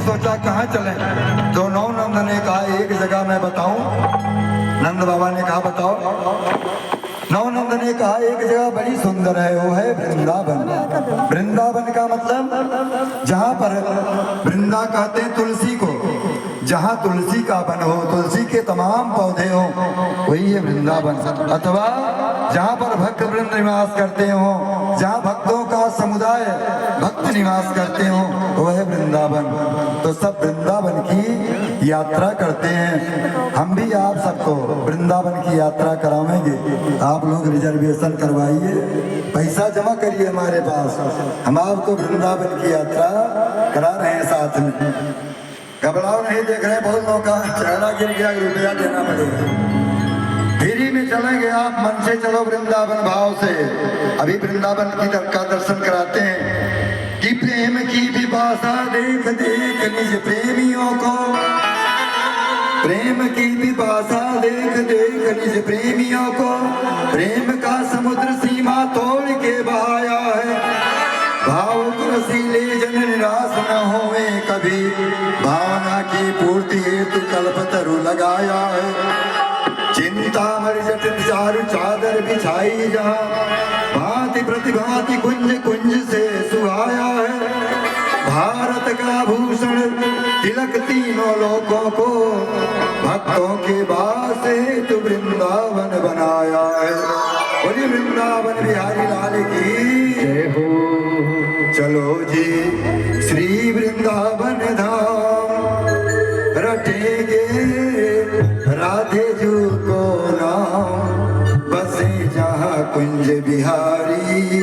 सोचा कहाँ चले, तो नौ नंद ने कहा एक जगह मैं बताऊं। नंद बाबा ने कहा बताओ। नवनंद ने कहा एक जगह बड़ी सुंदर है, वो है वृंदावन। वृंदावन का मतलब जहाँ पर वृंदा कहते हैं तुलसी को, जहाँ तुलसी का वन हो, तुलसी के तमाम पौधे हो, वही है वृंदावन। अथवा जहाँ पर भक्त वृंद निवास करते हो, जहाँ भक्तों का समुदाय भक्त निवास करते हो, वो है वृंदावन। तो सब वृंदावन की यात्रा करते हैं। हम भी आप सबको वृंदावन की यात्रा करावेंगे। आप लोग रिजर्वेशन करवाइए, पैसा जमा करिए हमारे पास, हम आपको वृंदावन की यात्रा करा रहे हैं साथ में। घबराओ नहीं, देख रहे बहुत लोगों का चेहरा गिर गया, रुपया देना पड़ेगा। फ्री में चलेंगे, आप मन से चलो वृंदावन भाव से। अभी वृंदावन की का दर्शन कराते हैं कि प्रेम की विभाषा देख देख निज प्रेमियों को, प्रेम की विभाषा देख देख निज प्रेमियों को, प्रेम का समुद्र सीमा तोड़ के बहाया है। भावुक रसीले जन निराश न होवे कभी, भावना की पूर्ति हेतु कल्पतरु लगाया है। चिंता मर जटित चारु चादर बिछाई जहाँ, भांति प्रतिभांति कुंज कुंज से सुहाया है। भारत का भूषण तिलक तीनों लोगों को, भक्तों के वास हेतु वृंदावन बनाया है। बोलिए वृंदावन बिहारी लाल की जय हो। चलो जी श्री वृंदावन धाम, रटेंगे राधे जू को नाम, बसे जहाँ कुंज बिहारी,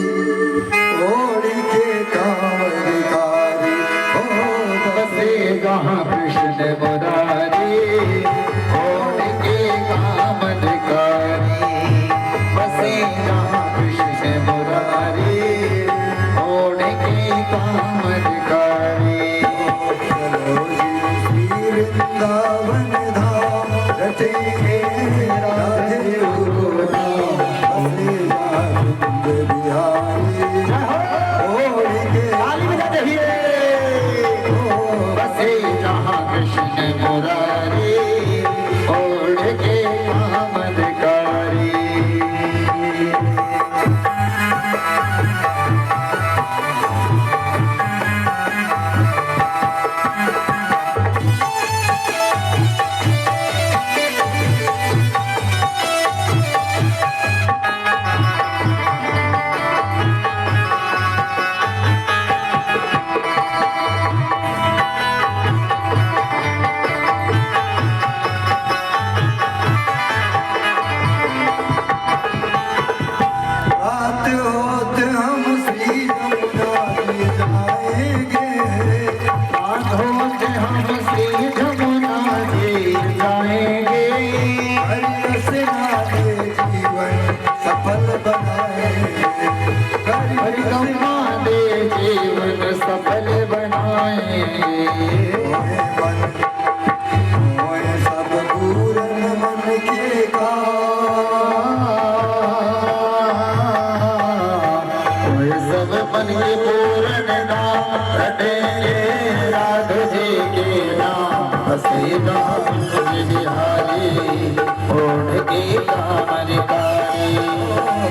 ओढ़ी के कांवरिकारी, ओ बसे जहाँ कृष्ण मुरारी, ओढ़ी के कांवरिकारी, बसे जहाँ कृष्ण मुरारी, ओढ़ी के कांवरिकारी। चलो जी श्री वृंदावन धाम, रटेंगे राधे को नाम, बसे जहाँ कुंज बिहारी, ओढ़ी के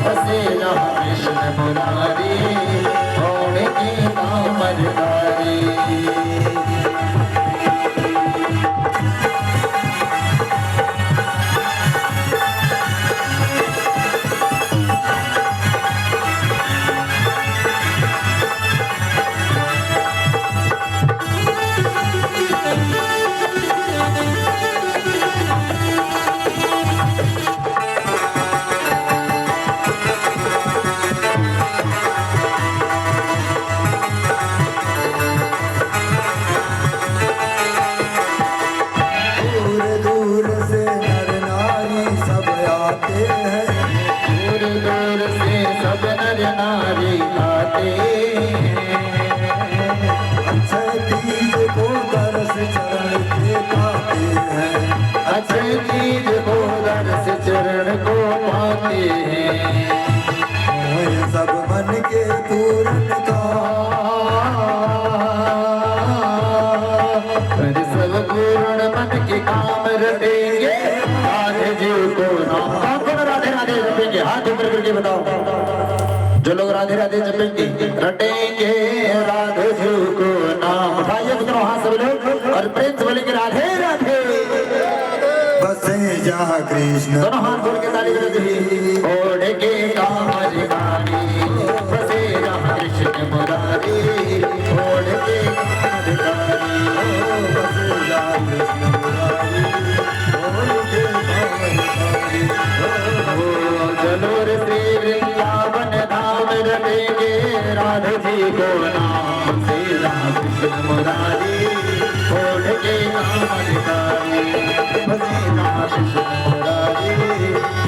बसे जहाँ कृष्ण मुरारी, ओढ़ के कामदकारी। रटेंगे राधे जी को नाम। कौन राधे राधे जपेंगे? हाथ ऊपर करके बताओ। जो लोग राधे राधे जपेंगे, रटेंगे राधे जी को नाम। उठाइए दोनों हाथ सब लोग और प्रेम से बोलेंगे राधे राधे। बसे जहाँ कृष्ण दोनों हाथ जोड़ के ताली बजाइए। ओढ़ के कामर गाड़ी बसे जहाँ कृष्ण मुरारी, ओढ़ के कामर गाड़ी बसे जहाँ कृष्ण मुरारी, ओढ़ के कामर गाड़ी। चलो रे श्री वृंदावन धाम रटेंगे राधे जी को नाम। बसे जहाँ कृष्ण मुरारी, ओढ़ के कामर गाड़ी बसे जहाँ कृष्ण मुरारी,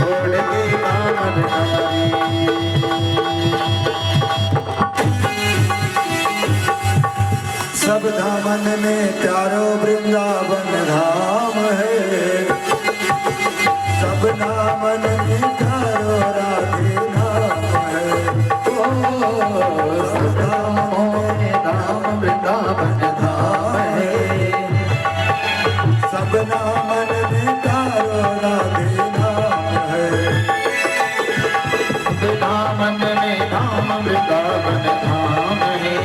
ओढ़ के कामर गाड़ी। सब धामन में प्यारो वृंदावन धाम है। सब नामन में प्यारो राधे नाम है। ओ सब धामों में धाम वृंदावन धाम है। सब नामन में प्यारो राधे नाम है। दामन में धाम वृंदावन धाम है।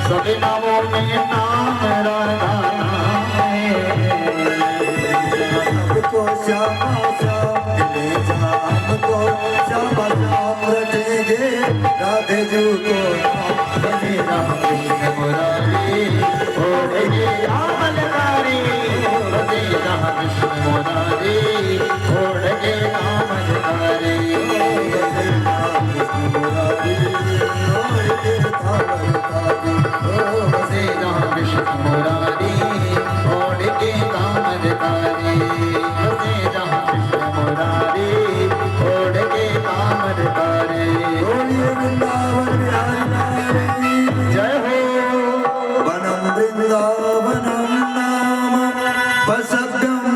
सभी नामों में नाम राधा नाम है। हमको श्यामा श्याम मिले जहाँ, हमको श्यामा श्याम रटेंगे राधे जी को नाम। बसे जहाँ कृष्ण मुरारी, ओढ़ के कामर गाड़ी बसे जहाँ कृष्ण मुरारी, ओढ़ के कामर गाड़ी। बसे जहाँ कृष्ण मुरारी, ओढ़ के कामर गाड़ी बसे जहाँ कृष्ण मुरारी, ओढ़ के कामर गाड़ी। बोलिए वृंदावन बिहारी जय हो। वनम वृंदावनम नाम वसव्यम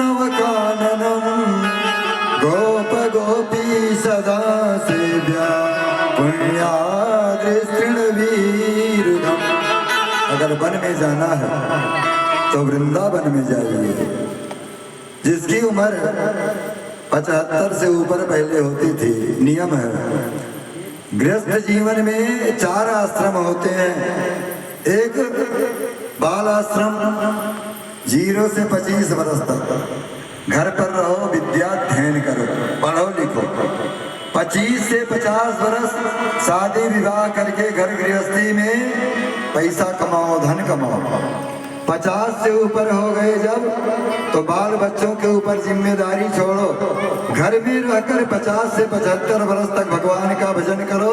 नवकाननम गोप गोपी सदा सेव्या पुण्याद्रिस्तृणवीरुधम। अगर वन में जाना है तो वृंदावन में जाइए। जिसकी उम्र 75 से ऊपर पहले होती थी, नियम है गृहस्थ जीवन में 4 आश्रम होते हैं। एक बाल आश्रम 0 से 25 वर्ष तक घर पर रहो, विद्या अध्ययन करो, पढ़ो लिखो। 25 से 50 वर्ष शादी विवाह करके घर गृहस्थी में पैसा कमाओ, धन कमाओ। 50 से ऊपर हो गए जब, तो बाल बच्चों के ऊपर जिम्मेदारी छोड़ो। घर में रहकर 50 से 75 वर्ष तक भगवान का भजन करो।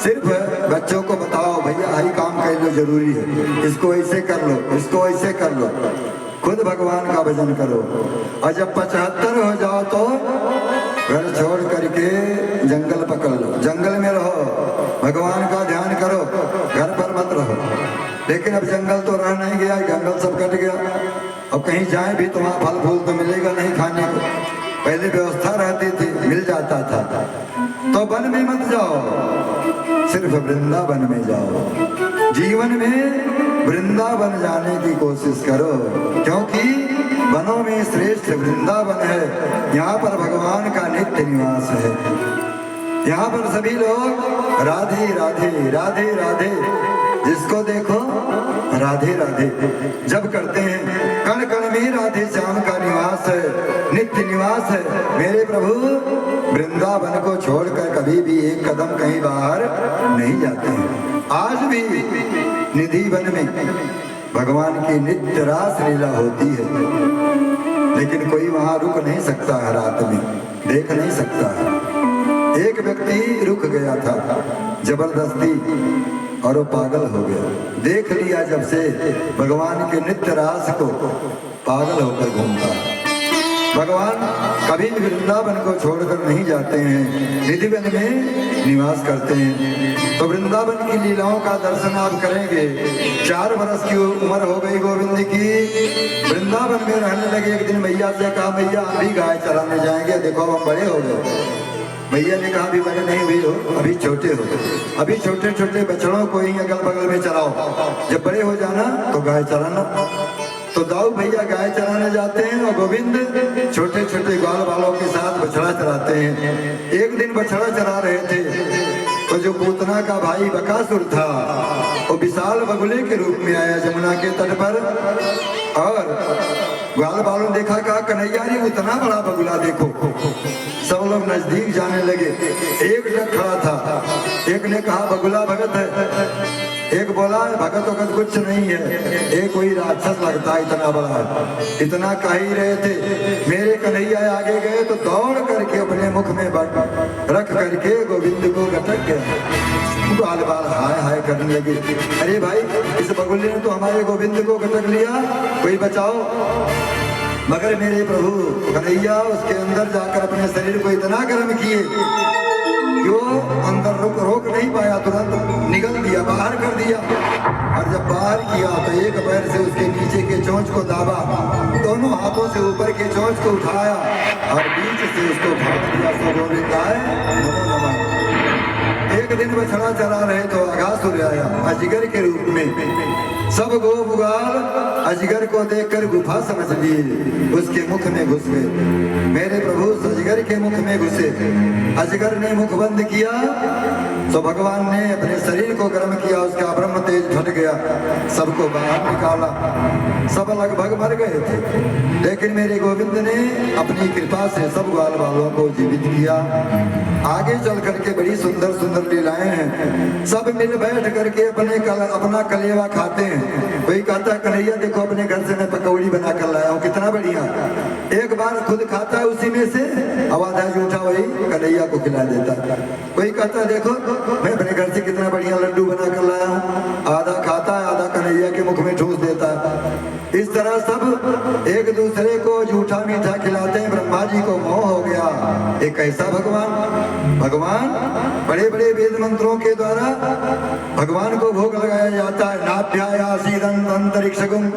सिर्फ बच्चों को बताओ भैया हाई काम कर लो, जरूरी है, इसको ऐसे कर लो, इसको ऐसे कर लो। खुद भगवान का भजन करो। और जब 75 हो जाओ तो घर छोड़ करके जंगल पकड़ लो, जंगल में रहो, भगवान का ध्यान करो, घर पर मत रहो। लेकिन अब जंगल तो रह नहीं गया, जंगल सब कट गया। अब कहीं जाए भी तो वहाँ फल फूल तो मिलेगा नहीं खाने को। पहले व्यवस्था रहती थी, मिल जाता था। तो वन में मत जाओ, सिर्फ वृंदावन में जाओ। जीवन में वृंदावन जाने की कोशिश करो, क्योंकि वनों में श्रेष्ठ वृंदावन है। यहाँ पर भगवान का नित्य निवास है। यहाँ पर सभी लोग राधे राधे राधे राधे, जिसको देखो राधे राधे जब करते हैं। कण कण में राधे श्याम का निवास है, नित्य निवास है। मेरे प्रभु वृंदावन को छोड़कर कभी भी एक कदम कहीं बाहर नहीं जाते हैं। आज भी निधि वन में भगवान की नित्य रास लीला होती है, लेकिन कोई वहां रुक नहीं सकता है, रात में देख नहीं सकता है। एक व्यक्ति रुक गया था जबरदस्ती और वो पागल हो गया। देख लिया जब से भगवान के नित्य रास को, पागल होकर घूमता है। भगवान कभी भी वृंदावन को छोड़कर नहीं जाते हैं, निधि वन में निवास करते हैं। तो वृंदावन की लीलाओं का दर्शन आप करेंगे। 4 वर्ष की उम्र हो गई गोविंद की, वृंदावन में रहने लगे। एक दिन मैया से कहा मैया हम भी गाय चराने जाएंगे, देखो हम बड़े हो गए। मैया ने कहा अभी बड़े नहीं हुए हो, अभी छोटे हो, अभी छोटे छोटे बछड़ों को ही अगल बगल में चराओ, जब बड़े हो जाना तो गाय चराना। तो दाऊ भैया गाय चराने जाते हैं और गोविंद छोटे छोटे ग्वाल बालों के साथ बछड़ा चराते हैं। एक दिन बछड़ा चरा रहे थे तो जो पूतना का भाई बकासुर था वो विशाल बगुले के रूप में आया जमुना के तट पर, और ग्वाल बालों देखा, कहा कन्हैया जी उतना बड़ा बगुला देखो। सब लोग नजदीक जाने लगे। एक जग खड़ा था, एक ने कहा बगुला भगत है, एक बोला भगत वगत कुछ नहीं है, एक कोई राक्षस लगता है, इतना बड़ा है। इतना कह ही रहे थे, मेरे कन्हैया आगे गए तो दौड़ करके अपने मुख में रख करके गोविंद को गटक गया। बाल बाल हाय हाय करने लगे, अरे भाई इस बगुले ने तो हमारे गोविंद को गटक लिया, कोई बचाओ। मगर मेरे प्रभु कन्हैया उसके अंदर जाकर अपने शरीर को इतना गर्म किए कि वो अंदर रोक नहीं पाया, तुरंत निगल दिया, बाहर कर दिया। और जब बाहर किया तो एक पैर से उसके नीचे के चोंच को दाबा, दोनों हाथों से ऊपर के चोंच को उठाया और बीच से उसको फाड़ दिया। सो गोविंद आए नमो नमः। एक दिन बछड़ा चरा रहे तो अघासुर आया अजगर के रूप में। सब गोप ग्वाल अजगर को देखकर गुफा समझ लिए, उसके मुख में घुस गए। मेरे प्रभु अजगर के मुख में घुसे, अजगर ने मुख बंद किया तो भगवान ने अपने शरीर को गर्म किया, उसका ब्रह्म तेज फट गया, सबको बाहर निकाला। सब लगभग मर गए थे, लेकिन मेरे गोविंद ने अपनी कृपा से सब ग्वाल बालों को जीवित किया। आगे चल करके बड़ी सुंदर सुंदर लीलाएं हैं। सब मिल बैठ करके अपना कलेवा खाते हैं। कोई कहता है कन्हैया देखो अपने घर से मैं पकौड़ी बना कर लाया हूँ, कितना बढ़िया। एक बार खुद खाता है उसी में से, अब आधा जूठा वही कन्हैया को खिला देता। कोई कहता है देखो मैं अपने घर से कितना बढ़िया लड्डू बना कर लाया हूँ, आधा खाता है आधा कन्हैया के मुख में ठूस देता है। इस तरह सब एक दूसरे को जूठा मीठा खिलाते हैं। ब्रह्मा जी को मोह हो गया, एक ऐसा भगवान बड़े बड़े वेद मंत्रों के द्वारा भगवान को भोग लगाया जाता है। नाभ्यायासीदं अंतरिक्षगुम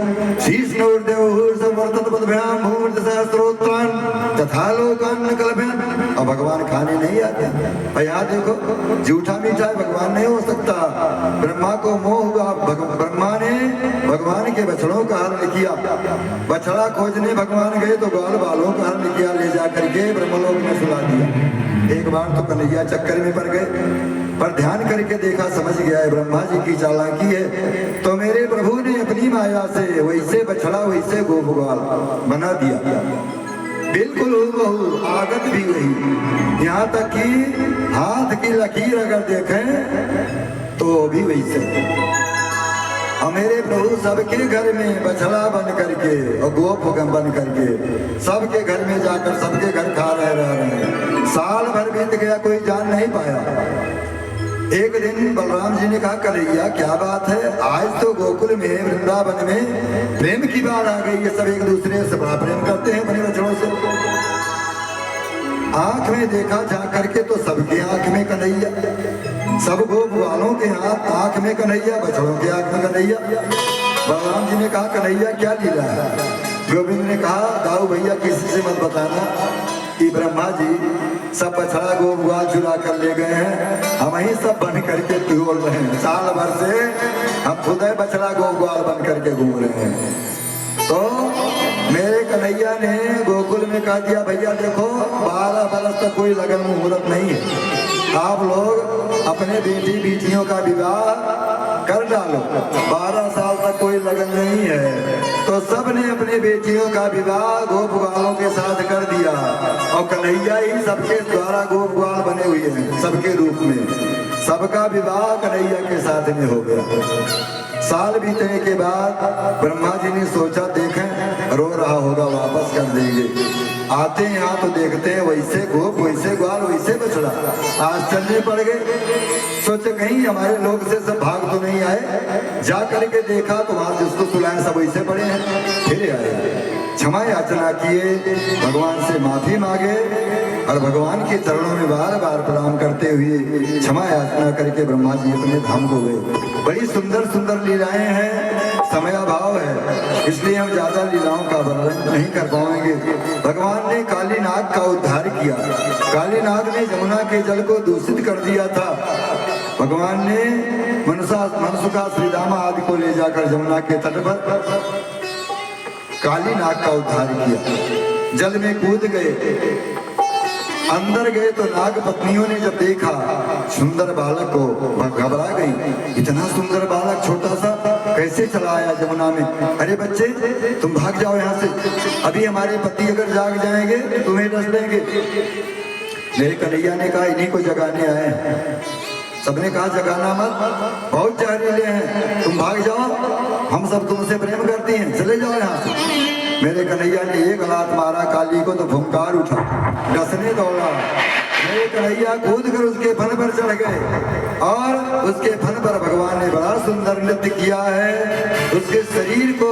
शीर्षनोर्देवूर्सवर्ततपद्भ्यां भूमर्दसहस्रोत्रान् तथा लोकान् कल्पयन्। अब भगवान खाने नहीं आते। और यहाँ देखो जूठा मीठा भगवान नहीं हो सकता। ब्रह्मा को मोह हुआ, ब्रह्मा ने भगवान के बछड़ों का हरण किया। बछड़ा खोजने भगवान गए तो ग्वाल बालों का हरण किया, ले जा करके ब्रह्मलोक में सुला दिया। एक बार तो कन्हैया चक्कर में पड़ गए, पर ध्यान करके देखा समझ गया है ब्रह्मा जी की चालाकी है। तो मेरे प्रभु ने अपनी माया से वैसे बछड़ा वैसे गोप ग्वाल बना दिया, बिल्कुल हूबहू, आदत भी वही, यहाँ तक कि हाथ की लकीर अगर देखें तो भी वैसे। और मेरे प्रभु सबके घर में बछड़ा बन करके और गोप बन करके सबके घर में जाकर सबके घर खा रहे हैं। साल भर बीत गया, कोई जान नहीं पाया। एक दिन बलराम जी ने कहा कन्हैया क्या बात है, आज तो गोकुल में वृंदावन में प्रेम की बात आ गई है, सब एक दूसरे से बड़ा प्रेम करते हैं अपने बछड़ों से। आंख में देखा जा करके तो सबके आंख में कन्हैया, सब गोप वालों के हाथ आंख में कन्हैया, बछड़ों के आंख में कन्हैया। बलराम जी ने कहा कन्हैया क्या लीला है। गोविंद ने कहा दाऊ भैया किसी से मत बताना कि ब्रह्मा जी सब बछड़ा गोप ग्वाल चुरा कर ले गए हैं, हम ही सब बन करके बोल रहे हैं। साल भर से हम खुद है बछड़ा गोप ग्वाल बन करके घूम रहे हैं। तो मेरे कन्हैया ने गोकुल में कह दिया भैया देखो 12 बरस तक कोई लगन मुहूर्त नहीं है, आप लोग अपने बेटी बेटियों का विवाह कर डालो। 12 साल तक कोई लगन नहीं है, तो सब ने अपने बेटियों का विवाह गोप ग्वालों के साथ कर दिया। और कन्हैया ही सबके द्वारा गोप ग्वाल बने हुए हैं, सबके रूप में सबका विवाह कन्हैया के साथ में हो गया। साल बीतने के बाद ब्रह्मा जी ने सोचा देखें रो रहा होगा वापस कर देंगे। आते हैं यहाँ तो देखते हैं वैसे गोप वैसे ग्वाल वैसे बछड़ा। आश्चर्य पड़ गए, सोचे कहीं हमारे लोग से सब भाग तो नहीं आए। जा करके देखा तो वहां जिसको सुलाए सब वैसे पड़े हैं। फिर आए, क्षमा याचना किए, भगवान से माफी मांगे और भगवान के चरणों में बार बार प्रणाम करते हुए क्षमा याचना करके ब्रह्मा जी अपने धाम को गए। बड़ी सुंदर सुंदर लीलाएं हैं, समय अभाव है इसलिए हम ज्यादा लीलाओं का वर्णन नहीं कर पाएंगे। भगवान ने काली नाग का उद्धार किया। काली नाग ने जमुना के जल को दूषित कर दिया था। भगवान ने मनसुखा श्रीदामा आदि को ले जाकर जमुना के तट पर काली नाग का उद्धार किया। जल में कूद गए, अंदर गए तो नाग पत्नियों ने जब देखा सुंदर बालक को, वह घबरा गई। इतना सुंदर बालक छोटा सा कैसे चला आया जमुना में? अरे बच्चे तुम भाग जाओ यहाँ से, अभी हमारे पति अगर जाग जाएंगे तो तुम्हें डस देंगे। मेरे कन्हैया ने कहा इन्हीं को जगाने आए हैं। सबने कहा जगाना मत, बहुत जहरीले हैं, तुम भाग जाओ, हम सब तुमसे प्रेम करती हैं, चले जाओ यहाँ से। मेरे कन्हैया ने एक लात मारा काली को तो भुंकार उठा, डसने दौड़ा। मेरे कन्हैया कूद कर उसके फन पर चढ़ गए और उसके फन पर भगवान ने बड़ा सुंदर नृत्य किया है। उसके शरीर को,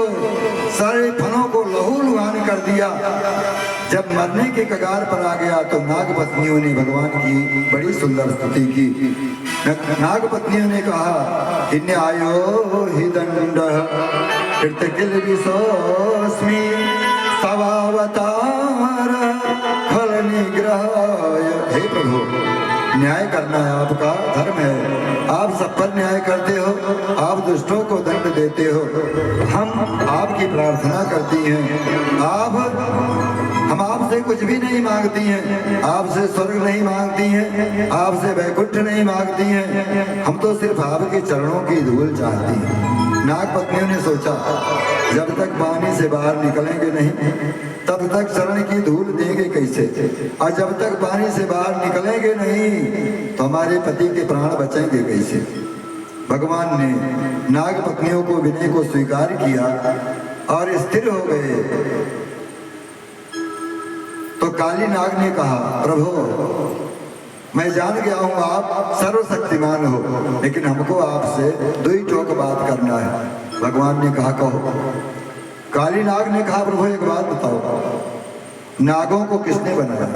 सारे फनों को लहू लुहान कर दिया। जब मरने के कगार पर आ गया तो नाग पत्नियों ने भगवान की बड़ी सुंदर स्तुति की। नाग पत्नियों ने कहा कि न्यायो हि दंड कृतकिल विशोस्मि सवावतार फल निग्रहाय। हे प्रभु, न्याय करना है आपका धर्म है, आप सब पर न्याय करते हो, आप दुष्टों को दंड देते हो। हम आपकी प्रार्थना करती हैं, हम आपसे कुछ भी नहीं मांगती हैं, आपसे स्वर्ग नहीं मांगती हैं, आपसे वैकुंठ नहीं मांगती हैं, हम तो सिर्फ आपके चरणों की धूल चाहती हैं। नाग पत्नियों ने सोचा जब तक पानी से बाहर निकलेंगे नहीं तब तक चरण की धूल देंगे कैसे, और जब तक पानी से बाहर निकलेंगे नहीं तो हमारे पति के प्राण बचेंगे कैसे। भगवान ने नाग पत्नियों को विनय को स्वीकार किया और स्थिर हो गए। तो काली नाग ने कहा प्रभु मैं जान गया हूँ आप सर्वशक्तिमान हो, लेकिन हमको आपसे दो ही टोक बात करना है। भगवान ने कहा कहो। काली नाग ने कहा प्रभु एक बात बताओ, नागों को किसने बनाया?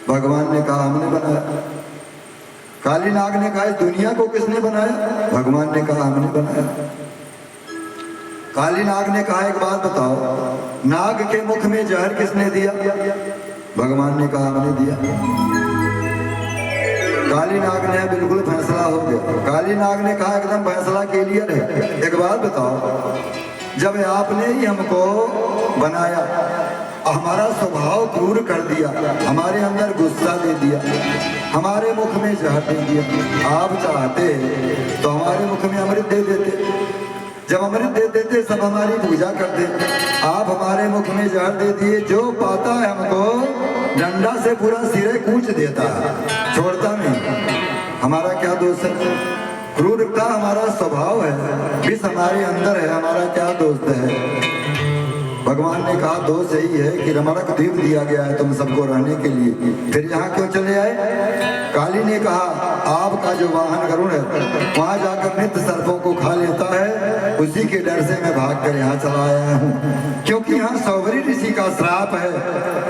भगवान ने कहा हमने बनाया। काली नाग ने कहा इस दुनिया को किसने बनाया? भगवान ने कहा हमने बनाया। काली नाग ने कहा एक बात बताओ, नाग के मुख में जहर किसने दिया? भगवान ने कहा हमने दिया। काली नाग ने बिल्कुल फैसला हो गया। काली नाग ने कहा एकदम फैसला क्लियर है, एक बात बताओ, जब आपने ही हमको बनाया, हमारा स्वभाव क्रूर कर दिया, हमारे अंदर गुस्सा दे दिया, हमारे मुख में जहर दे दिया, आप चाहते तो हमारे मुख में अमृत दे देते, जब अमृत दे देते सब हमारी पूजा करते, आप हमारे मुख में जहर दे दिए। जो पाता है हमको डंडा से पूरा सिरे कूच देता है, छोड़ता नहीं। हमारा क्या दोष है? क्रूरता हमारा स्वभाव है, विष हमारे अंदर है, हमारा क्या दोष है? भगवान ने कहा दोष यही है कि रमणक द्वीप दिया गया है तुम सबको रहने के लिए, फिर यहाँ क्यों चले आए? काली ने कहा आपका जो वाहन गरुड़ है वहां जाकर नित्य सर्पों को खा लेता है, उसी के डर से मैं भाग कर यहाँ चला आया हूँ, क्योंकि यहाँ सौवरी ऋषि का श्राप है,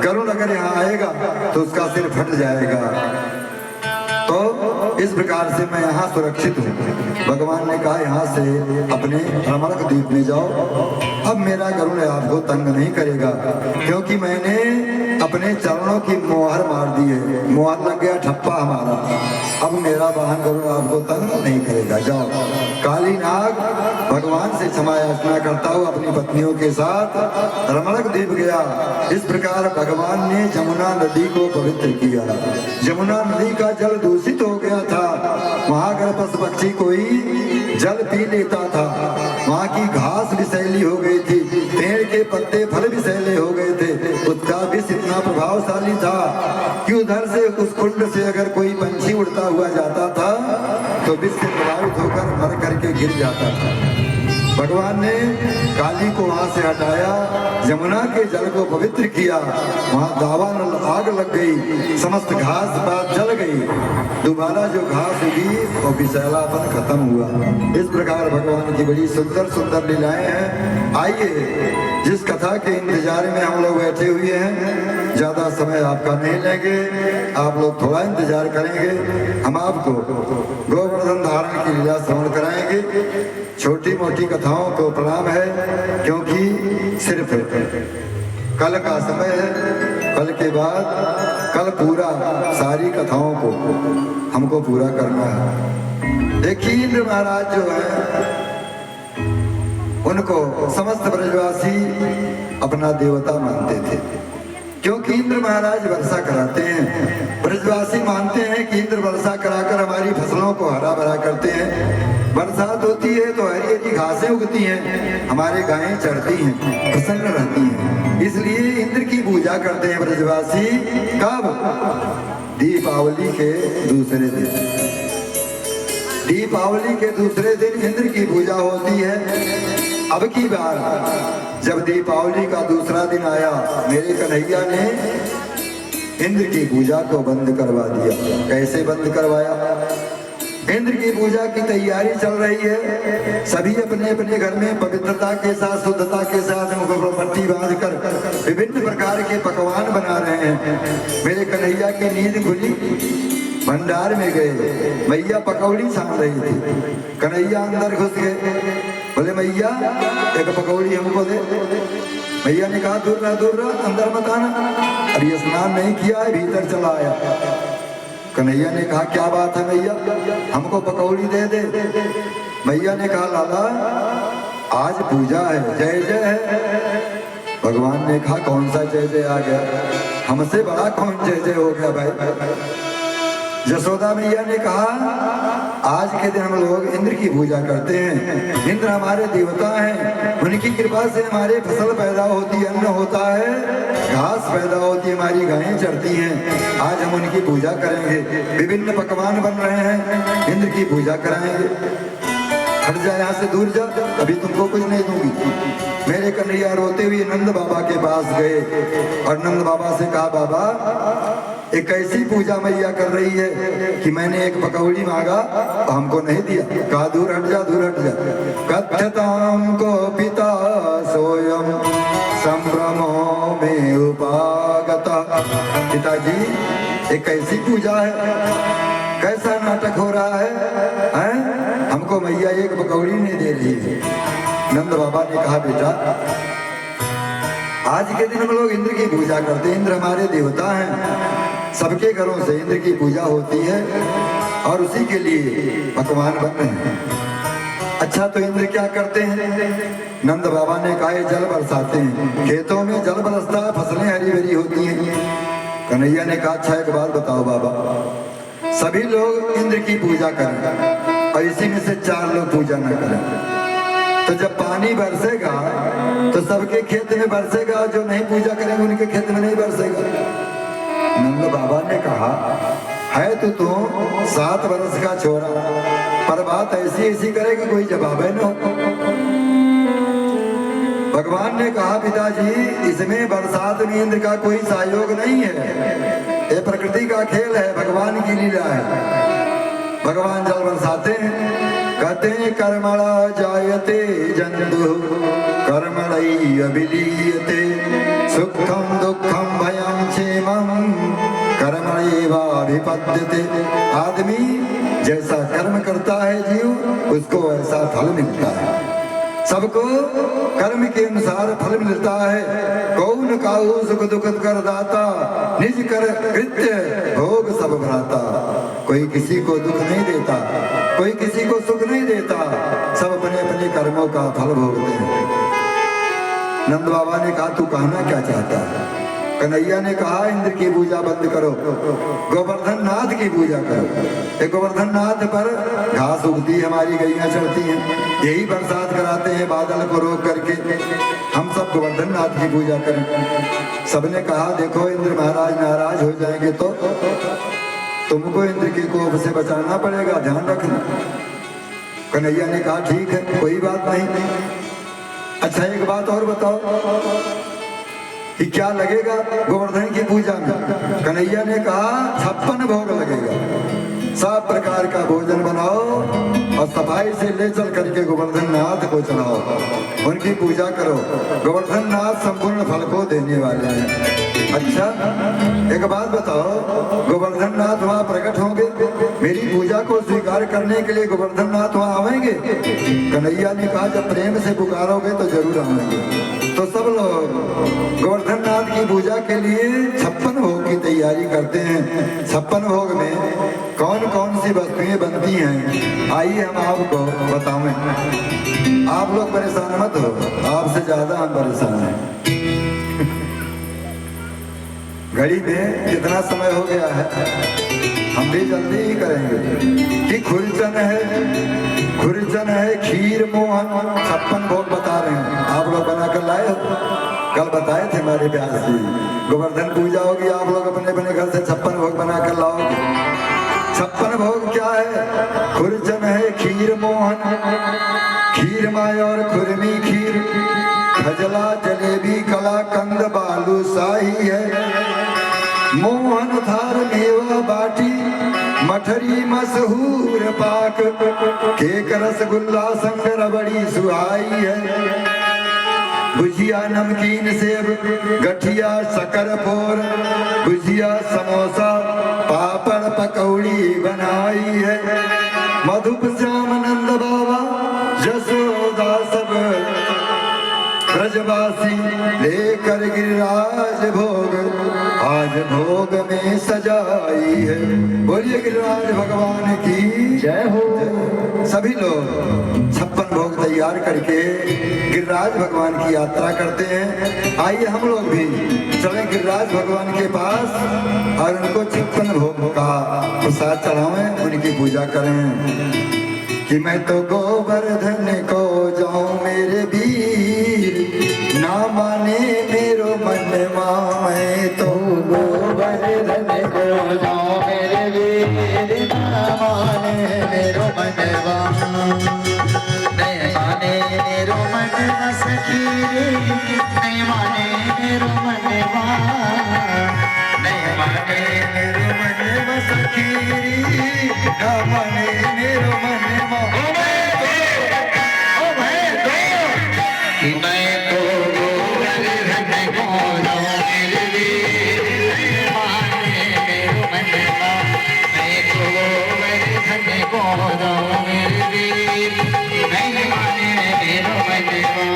गरुड़ अगर यहाँ आएगा तो उसका सिर फट जाएगा। तो इस प्रकार से मैं यहाँ सुरक्षित हूँ। भगवान ने कहा यहाँ से अपने रमणक द्वीप में जाओ, अब मेरा गरुड़ आपको तंग नहीं करेगा, क्योंकि मैंने अपने चरणों की मोहर मार दी है, मोहर लग गया ठप्पा हमारा, अब मेरा वाहन गरुड़ आपको तंग नहीं करेगा, जाओ। काली नाग भगवान से क्षमा याचना करता हुआ अपनी पत्नियों के साथ रमणक द्वीप गया। इस प्रकार भगवान ने जमुना नदी को पवित्र किया। जमुना नदी का जल दूषित हो गया था, वहां अगर पशु पक्षी कोई जल पी लेता था, वहां की घास विषैली हो गई थी, पेड़ के पत्ते फल विषैले हो गए थे, उसका विष इतना प्रभावशाली था कि उधर से उस कुंड से अगर कोई पंछी उड़ता हुआ जाता था तो विष से प्रभावित होकर मर करके गिर जाता था। भगवान ने काली को वहां से हटाया, यमुना के जल को पवित्र किया, वहां दावानल आग लग गई, समस्त घास बात जल गई, दोबारा जो घास उगी और विषैलापन खत्म हुआ। इस प्रकार भगवान की बड़ी सुंदर सुंदर लीलाएं हैं। आइए जिस कथा के इंतजार में हम लोग बैठे हुए हैं, ज्यादा समय आपका नहीं लेंगे, आप लोग थोड़ा इंतजार करेंगे, हम आपको गोवर्धन धारण की लीला श्रवण कराएंगे। छोटी मोटी कथाओं को प्रणाम है, क्योंकि सिर्फ कल का समय है, कल के बाद कल पूरा सारी कथाओं को हमको पूरा करना है। देखिए इंद्र महाराज जो है उनको समस्त ब्रजवासी अपना देवता मानते थे, क्योंकि इंद्र महाराज वर्षा कराते हैं। ब्रजवासी मानते हैं कि इंद्र वर्षा कराकर हमारी फसलों को हरा भरा करते हैं। बरसात होती है तो हरी हरी घासें उगती हैं, हमारे गायें चढ़ती हैं, प्रसन्न रहती हैं। इसलिए इंद्र की पूजा करते हैं ब्रजवासी। कब? दीपावली के दूसरे दिन। दीपावली के दूसरे दिन इंद्र की पूजा होती है। अब की बार जब दीपावली का दूसरा दिन आया, मेरे कन्हैया ने इंद्र की पूजा को बंद करवा दिया। कैसे बंद करवाया? इंद्र की पूजा की तैयारी चल रही है, सभी अपने अपने घर में पवित्रता के साथ, शुद्धता के साथ पट्टी बांध कर विभिन्न प्रकार के पकवान बना रहे हैं। मेरे कन्हैया की नींद खुली, भंडार में गए, मैया पकौड़ी छान रही थी। कन्हैया अंदर घुस गए, बोले मैया एक पकौड़ी हमको दे। मैया ने कहा दूर रहा, अंदर मत आना, अभी स्नान नहीं किया है, भीतर चला आया। कन्हैया ने कहा क्या बात है मैया, हमको पकौड़ी दे दे। मैया ने कहा लाला आज पूजा है, जय जय है। भगवान ने कहा कौन सा जय जय आ गया, हमसे बड़ा कौन जय जय हो गया भाई। यशोदा मैया ने कहा आज के दिन हम लोग इंद्र की पूजा करते हैं, इंद्र हमारे देवता हैं, उनकी कृपा से हमारे फसल पैदा होती है, अन्न होता है, घास पैदा होती है, हमारी गायें चढ़ती हैं। आज हम उनकी पूजा करेंगे, विभिन्न पकवान बन रहे हैं, इंद्र की पूजा कराएंगे। हट जा यहाँ से, दूर जा, अभी तुमको कुछ नहीं दूंगी। मेरे कन्हैया रोते हुए नंद बाबा के पास गए और नंद बाबा से कहा बाबा एक ऐसी पूजा मैया कर रही है कि मैंने एक पकौड़ी मांगा तो हमको नहीं दिया। कहा दूर हट जा, दूर हट जा। कथ्यताम को पिता सोयम संभ्रमो में उपागता। पिताजी एक ऐसी पूजा है, कैसा नाटक हो रहा है? हमको मैया एक पकौड़ी नहीं दे रही है। नंद बाबा ने कहा बेटा आज के दिन हम लोग इंद्र की पूजा करते हैं, इंद्र हमारे देवता हैं, सबके घरों से इंद्र की पूजा होती है और उसी के लिए पकवान बन रहे हैं। अच्छा तो इंद्र क्या करते हैं? नंद बाबा ने कहा जल बरसाते हैं, खेतों में जल बरसता है, फसलें हरी भरी होती हैं। कन्हैया ने कहा अच्छा एक बात बताओ बाबा, सभी लोग इंद्र की पूजा करें और इसी में से 4 लोग पूजा न करें तो जब पानी बरसेगा तो सबके खेत में बरसेगा, जो नहीं पूजा करेंगे उनके खेत में नहीं बरसेगा। नंद बाबा ने कहा है तो तुम 7 वर्ष का छोरा, पर बात ऐसी ऐसी करे कि कोई जवाब है न हो। भगवान ने कहा पिताजी इसमें बरसात में इंद्र का कोई सहयोग नहीं है, ये प्रकृति का खेल है, भगवान की लीला है। भगवान जल बरसाते हैं, कहते हैं कर्मणा जायते जन्तु कर्मणैव विलीयते सुखम दुखम भयं क्षेमं कर्मणैवाभिपद्यते। आदमी जैसा कर्म करता है जीव उसको ऐसा फल मिलता है, सबको कर्म के अनुसार फल मिलता है। कौन काहू सुख दुख कर दाता, निज कर कृत्य भोग सब भ्राता। कोई किसी को दुख नहीं देता, कोई किसी को सुख नहीं देता, सब अपने अपने कर्मों का फल भोगते हैं। नंद बाबा ने कहा तू कहना क्या चाहता है? कन्हैया ने कहा इंद्र की पूजा बंद करो, गोवर्धन नाथ की पूजा करो। गोवर्धन नाथ पर घास उगती है, हमारी गैया चढ़ती हैं, यही बरसात कराते हैं बादल को रोक करके। हम सब गोवर्धन नाथ की पूजा करें। सबने कहा देखो इंद्र महाराज नाराज हो जाएंगे तो तुमको इंद्र के कोप से बचाना पड़ेगा, ध्यान रखना। कन्हैया ने कहा ठीक है कोई बात नहीं। अच्छा एक बात और बताओ कि क्या लगेगा गोवर्धन की पूजा में? कन्हैया ने कहा 56 भोग लगेगा, सब प्रकार का भोजन बनाओ और सफाई से ले चल करके गोवर्धन नाथ को चढ़ाओ, उनकी पूजा करो। गोवर्धन नाथ संपूर्ण फल को देने वाले हैं। अच्छा एक बात बताओ, गोवर्धन नाथ वहाँ प्रकट होंगे, मेरी पूजा को स्वीकार करने के लिए गोवर्धन नाथ वहाँ आवेंगे? कन्हैया ने कहा जब प्रेम से पुकारोगे तो जरूर आवेंगे। तो सब लोग गोवर्धन नाथ की पूजा के लिए 56 भोग की तैयारी करते हैं। 56 भोग में कौन कौन सी वस्तुएं बनती हैं, आइए हम आपको बताएं। आप लोग परेशान मत हो, आपसे ज्यादा हम परेशान हैं। घड़ी में कितना समय हो गया है, हम भी जल्दी ही करेंगे। कि खुरचन है खीर मोहन 56 भोग बता रहे हैं। आप लोग बनाकर लाए हो, कल बताए थे हमारे प्यार से। गोवर्धन पूजा होगी, आप लोग अपने अपने घर से 56 भोग बनाकर लाओगे। 56 भोग क्या है? खुरचन है खीर मोहन, खीर माय और खुरमी खीर, खजला जलेबी कलाकंद बालू शाही है, मोहन थार मेवा बाटी मठरी मशहूर पाक, केक रसगुल्ला संग रबड़ी सुहाई है, भुजिया नमकीन सेब गठिया शकर फोर, भुजिया समोसा पापड़ पकौड़ी बनाई है, मधुप श्याम नंद बाबा यशोदा सब ब्रजवासी लेकर गिरिराज भोग आज भोग में सजाई है। बोलिए गिरिराज भगवान की जय हो। सभी लोग 56 भोग तैयार करके गिरिराज भगवान की यात्रा करते हैं। आइए हम लोग भी चलें गिरिराज भगवान के पास और उनको 56 भोग का प्रसाद चढ़ावें, उनकी पूजा करें। कि मैं तो गोवर्धन को जाऊं मेरे वीर, ना माने मेरो मनवा, मैं तो गोवर्धन को जाऊं मेरे वीर, ना माने मेरो मनवा, नहीं माने मेरो मनवा सखी रे, नहीं माने मेरो मनवा, नहीं माने मेरो मनवा सखी रे, ना माने मेरो मनवा। मैं तो गोवर्धन को जाऊं मेरे वीर, नहीं माने मेरो मनवा, मैं तो गोवर्धन को जाऊं मेरे वीर, नहीं माने मेरो मनवा।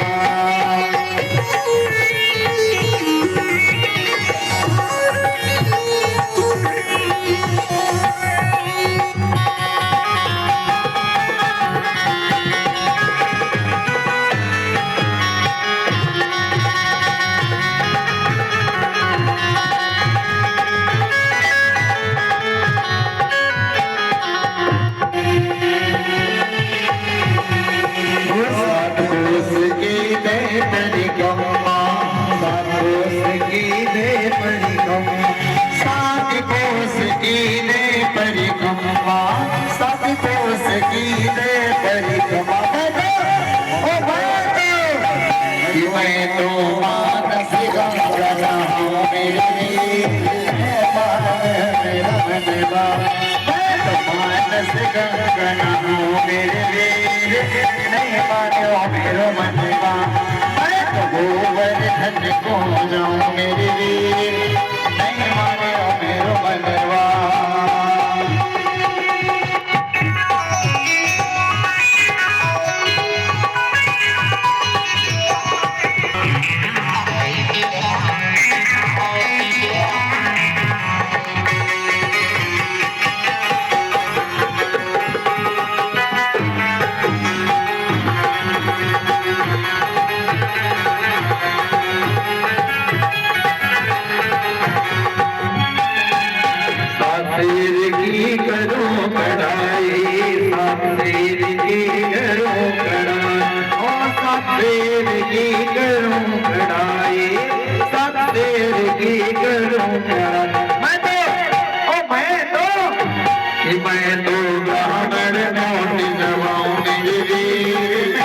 मैं तो मानस गंगा हूँ मेरे मेरा मनवा, मैं तो मानस गंगा हूँ मेरे वीर, नहीं मानो मेरो मनवा, मैं तो गोवर्धन को जाऊँ मेरे वीर, नहीं मानो मेरो मनवा। मैं तो ब्राह्मण नोट जवाऊं मेरे वीर,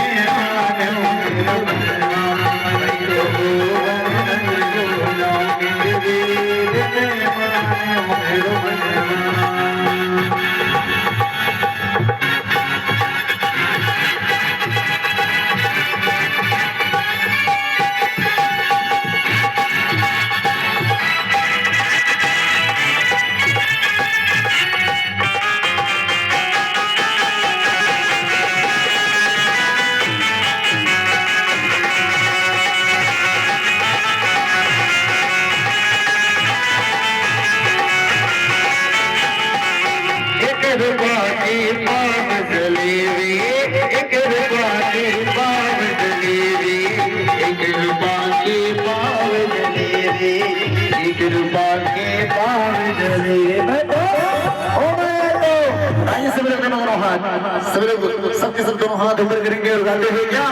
सब लोग सबके सब दोनों हाथ ऊपर करेंगे और गाते हुए क्या